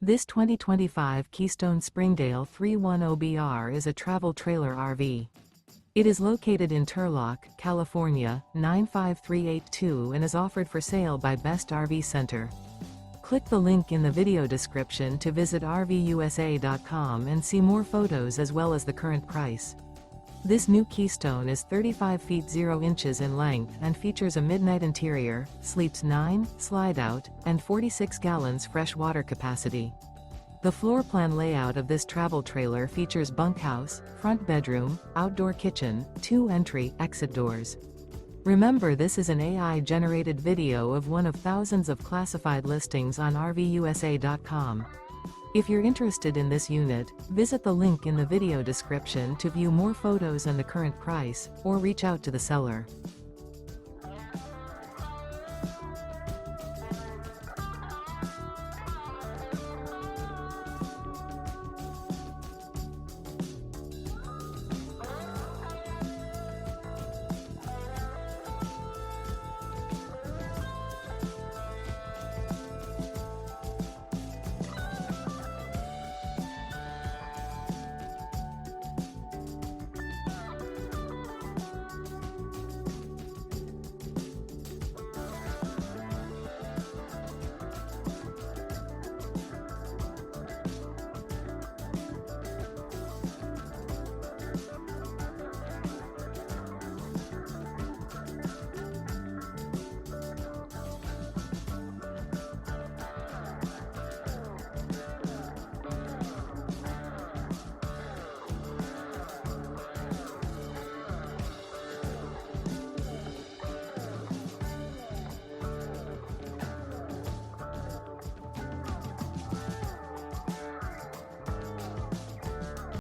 This 2025 Keystone Springdale 310BR is a travel trailer RV. It is located in Turlock, California, 95382 and is offered for sale by Best RV Center. Click the link in the video description to visit RVUSA.com and see more photos as well as the current price. This new Keystone is 35 feet 0 inches in length and features a midnight interior, sleeps 9, slide-out, and 46 gallons fresh water capacity. The floor plan layout of this travel trailer features bunkhouse, front bedroom, outdoor kitchen, 2 entry/exit doors. Remember, this is an AI-generated video of one of thousands of classified listings on RVUSA.com. If you're interested in this unit, visit the link in the video description to view more photos and the current price, or reach out to the seller.